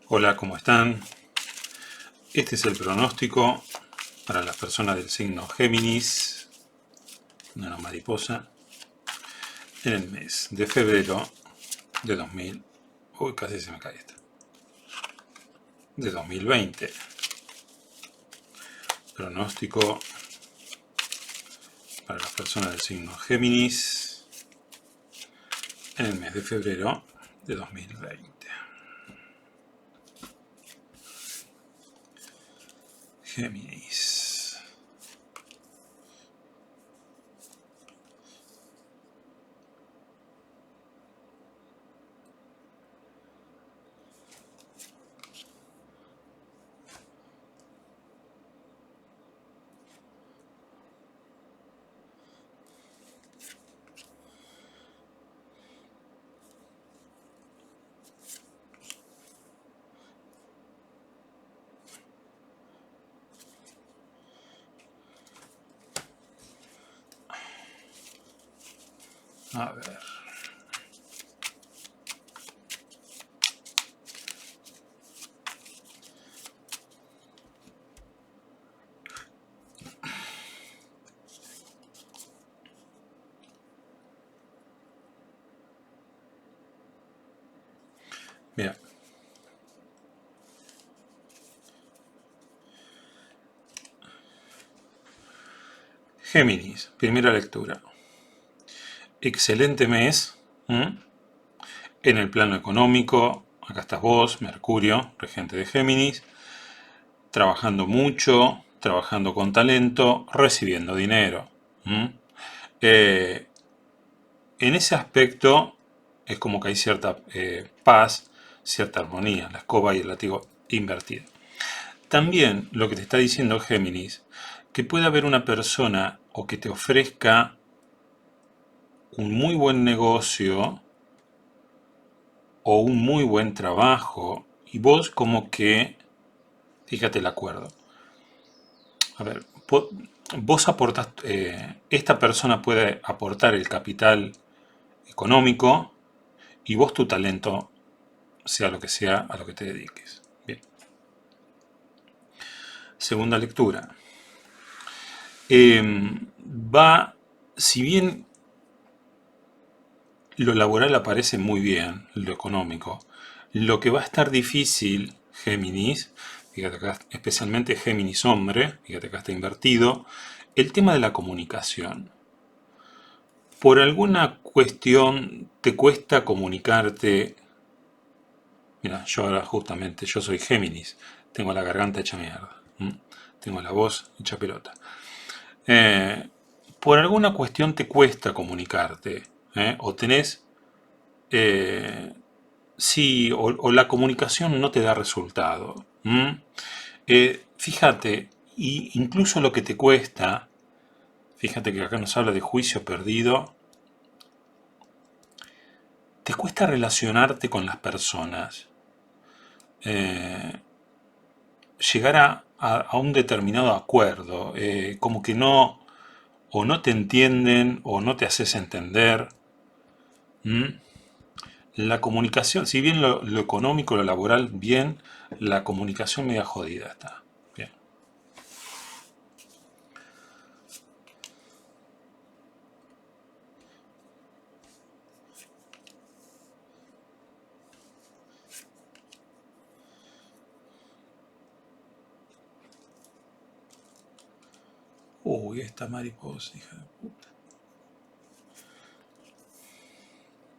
Hola, ¿cómo están? Este es el pronóstico para las personas del signo Géminis, una mariposa, en el mes de febrero de 2000. Uy, casi se me cae esta. De 2020. Pronóstico para las personas del signo Géminis en el mes de febrero de 2020. Géminis. A ver. Mira. Géminis, primera lectura. Excelente mes. En el plano económico, acá estás vos, Mercurio, regente de Géminis, trabajando mucho, trabajando con talento, recibiendo dinero. En ese aspecto es como que hay cierta paz, cierta armonía, la escoba y el látigo invertido. También lo que te está diciendo Géminis, que puede haber una persona o que te ofrezca un muy buen negocio o un muy buen trabajo y vos como que, fíjate el acuerdo, a ver, vos aportas, esta persona puede aportar el capital económico y vos tu talento, sea lo que sea, a lo que te dediques. Bien. Segunda lectura. Va, si bien lo laboral aparece muy bien, lo económico, lo que va a estar difícil, Géminis, fíjate acá, especialmente Géminis hombre, fíjate acá está invertido, el tema de la comunicación. Por alguna cuestión te cuesta comunicarte. Mira, yo ahora justamente, yo soy Géminis, tengo la garganta hecha mierda, tengo la voz hecha pelota. Eh, por alguna cuestión te cuesta comunicarte, o tenés, sí, o la comunicación no te da resultado. Fíjate, incluso lo que te cuesta, fíjate que acá nos habla de juicio perdido, te cuesta relacionarte con las personas, eh, llegar a un determinado acuerdo, como que no, o no te entienden o no te haces entender. ¿Mm? La comunicación, si bien lo económico, lo laboral, bien, la comunicación media jodida está. Bien. Uy, esta mariposa, hija de puta.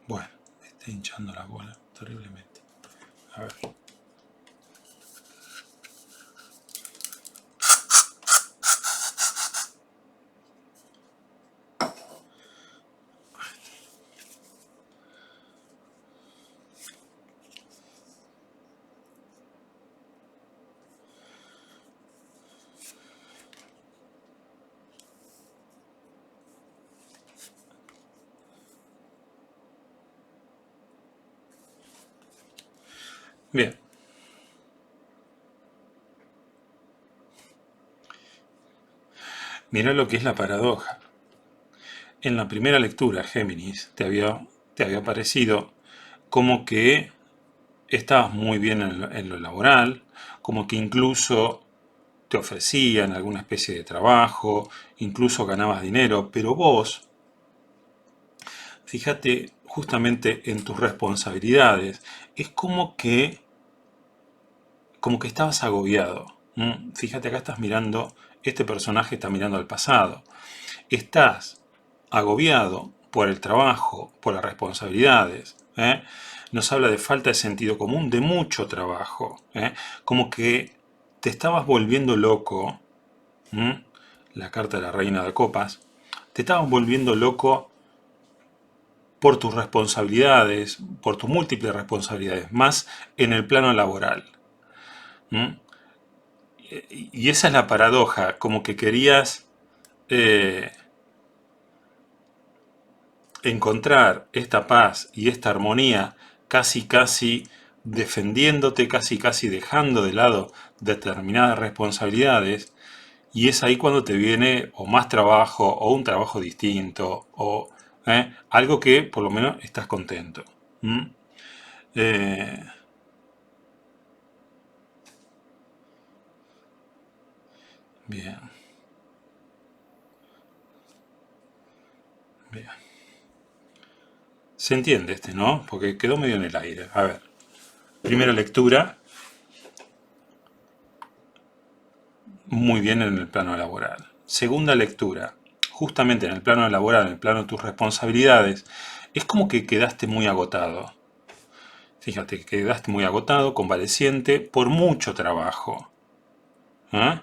Bueno, me está hinchando la bola terriblemente. A ver. Bien. Mira lo que es la paradoja. En la primera lectura, Géminis, te había parecido como que estabas muy bien en lo laboral, como que incluso te ofrecían alguna especie de trabajo, incluso ganabas dinero, pero vos, fíjate justamente en tus responsabilidades, es como que estabas agobiado. Fíjate, acá estás mirando, este personaje está mirando al pasado. Estás agobiado por el trabajo, por las responsabilidades. Nos habla de falta de sentido común, de mucho trabajo. Como que te estabas volviendo loco. La carta de la reina de copas. Te estabas volviendo loco por tus responsabilidades, por tus múltiples responsabilidades, más en el plano laboral. ¿Mm? Y esa es la paradoja, como que querías eh, encontrar esta paz y esta armonía casi casi defendiéndote, casi casi dejando de lado determinadas responsabilidades, y es ahí cuando te viene o más trabajo o un trabajo distinto o algo que por lo menos estás contento. ¿Mm? Eh, bien, bien. Se entiende este, ¿no? Porque quedó medio en el aire. A ver, primera lectura, muy bien en el plano laboral. Segunda lectura, justamente en el plano laboral, en el plano de tus responsabilidades, es como que quedaste muy agotado. Fíjate, quedaste muy agotado, convaleciente, por mucho trabajo. ¿Eh?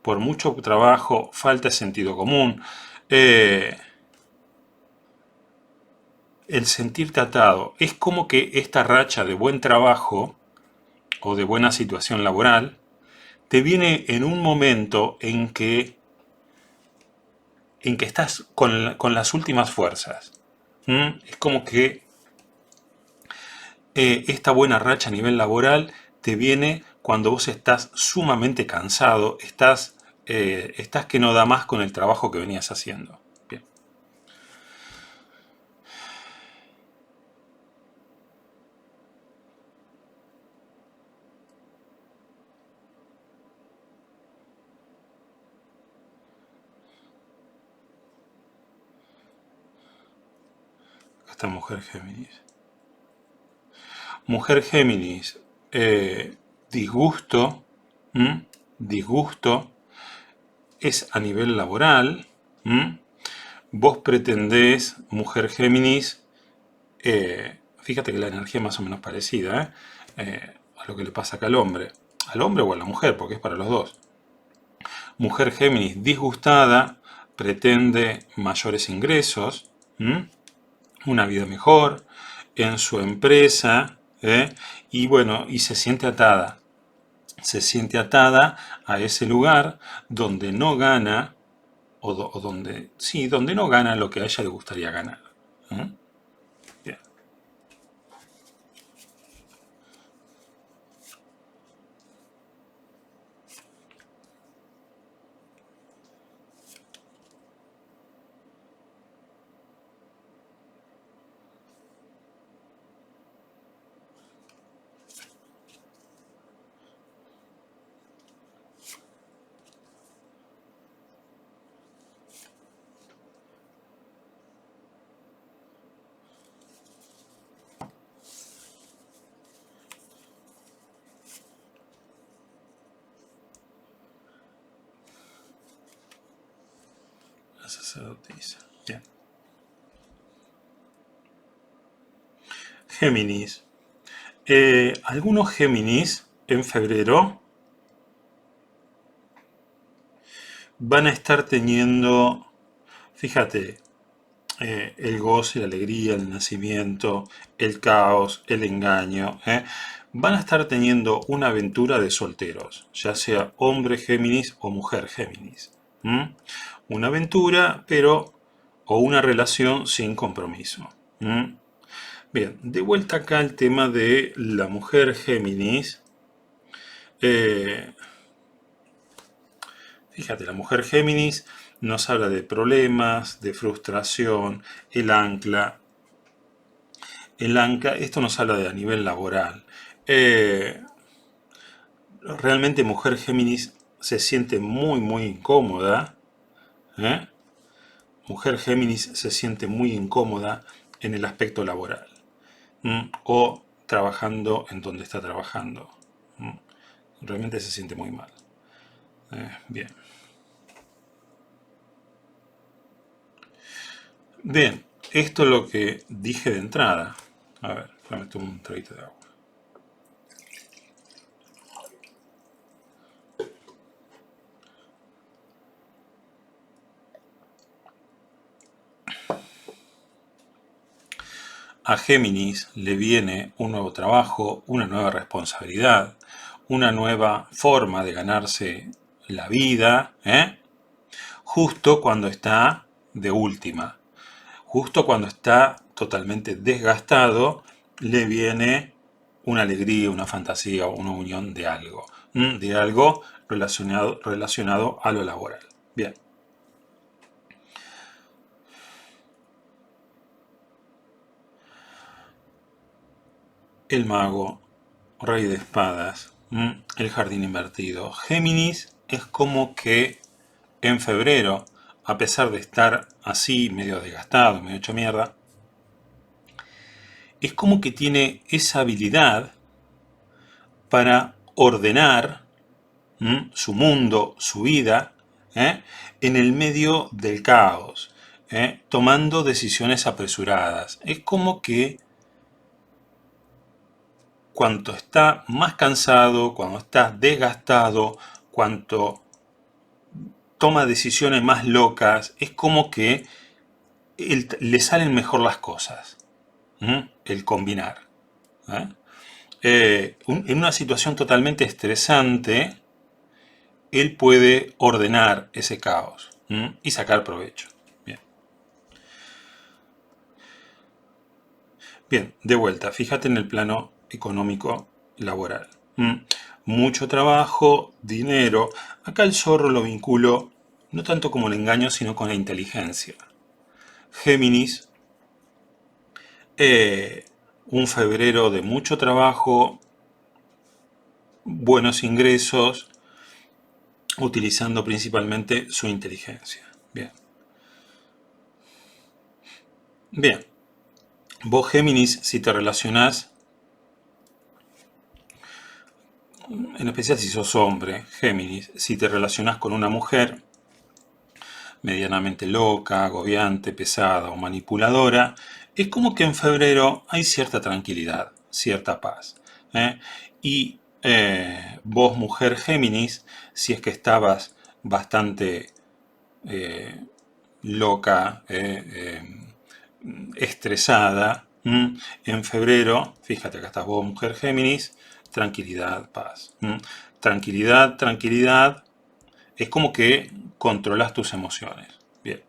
Por mucho trabajo, falta de sentido común. Eh, el sentirte atado. Es como que esta racha de buen trabajo o de buena situación laboral te viene en un momento en que estás con las últimas fuerzas. Es como que esta buena racha a nivel laboral te viene cuando vos estás sumamente cansado, estás que no da más con el trabajo que venías haciendo. Bien. Esta mujer Géminis. Mujer Géminis, disgusto, disgusto, es a nivel laboral. Vos pretendés, mujer Géminis, fíjate que la energía es más o menos parecida a lo que le pasa acá al hombre o a la mujer, porque es para los dos. Mujer Géminis disgustada, pretende mayores ingresos, una vida mejor en su empresa, y bueno, y se siente atada a ese lugar donde no gana, o donde, sí, donde no gana lo que a ella le gustaría ganar. Bien. La sacerdotisa. Bien. Géminis. Algunos Géminis en febrero van a estar teniendo, fíjate, el goce, la alegría, el nacimiento, el caos, el engaño. Van a estar teniendo una aventura de solteros, ya sea hombre Géminis o mujer Géminis. Una aventura, pero, o una relación sin compromiso. Bien, de vuelta acá al tema de la mujer Géminis. Eh, Fíjate, la mujer Géminis nos habla de problemas, de frustración, el ancla. El ancla, esto nos habla de a nivel laboral. Realmente mujer Géminis se siente muy incómoda. Mujer Géminis se siente muy incómoda en el aspecto laboral. O trabajando en donde está trabajando. Realmente se siente muy mal. Bien. Bien, esto es lo que dije de entrada. A ver, me tomo un traguito de agua. A Géminis le viene un nuevo trabajo, una nueva responsabilidad, una nueva forma de ganarse la vida, justo cuando está de última. Justo cuando está totalmente desgastado, le viene una alegría, una fantasía, una unión de algo relacionado a lo laboral. Bien. El mago, rey de espadas, el jardín invertido. Géminis es como que en febrero, a pesar de estar así, medio desgastado, medio hecho mierda, es como que tiene esa habilidad para ordenar su mundo, su vida, en el medio del caos, tomando decisiones apresuradas. Es como que cuanto está más cansado, cuando está desgastado, cuanto toma decisiones más locas, es como que le salen mejor las cosas, el combinar. En una situación totalmente estresante, él puede ordenar ese caos y sacar provecho. Bien. Bien, de vuelta, fíjate en el plano económico laboral. Mucho trabajo, dinero. Acá el zorro lo vinculo no tanto como el engaño, sino con la inteligencia. Géminis, un febrero de mucho trabajo, buenos ingresos, utilizando principalmente su inteligencia. Bien. Bien. Vos, Géminis, si te relacionás, en especial si sos hombre, Géminis, si te relacionás con una mujer medianamente loca, agobiante, pesada o manipuladora, es como que en febrero hay cierta tranquilidad, cierta paz. Y vos, mujer Géminis, si es que estabas bastante loca, estresada, en febrero, fíjate, acá estás vos, mujer Géminis, tranquilidad, paz. Tranquilidad, es como que controlas tus emociones. Bien.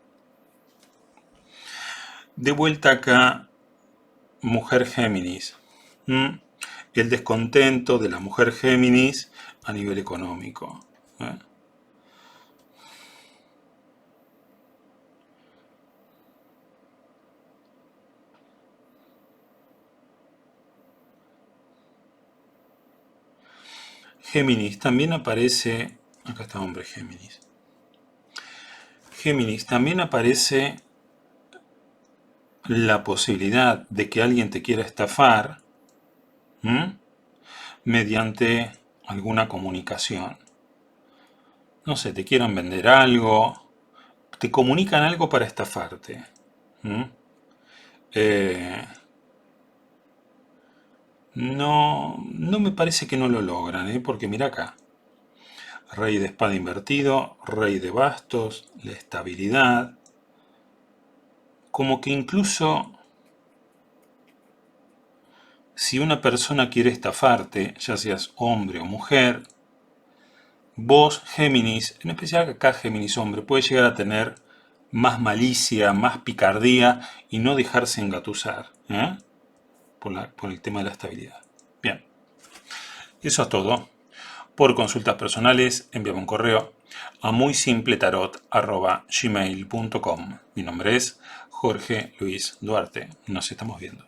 De vuelta acá, mujer Géminis. El descontento de la mujer Géminis a nivel económico. Géminis también aparece. Acá está hombre Géminis. Géminis también aparece la posibilidad de que alguien te quiera estafar mediante alguna comunicación. No sé, te quieran vender algo, te comunican algo para estafarte. No me parece que no lo logran, porque mira acá. Rey de espada invertido, rey de bastos, la estabilidad. Como que incluso si una persona quiere estafarte, ya seas hombre o mujer, vos, Géminis, en especial acá Géminis hombre, puede llegar a tener más malicia, más picardía y no dejarse engatusar por el tema de la estabilidad. Bien, eso es todo. Por consultas personales, envíame un correo a muysimpletarot@gmail.com. Mi nombre es Jorge Luis Duarte. Nos estamos viendo.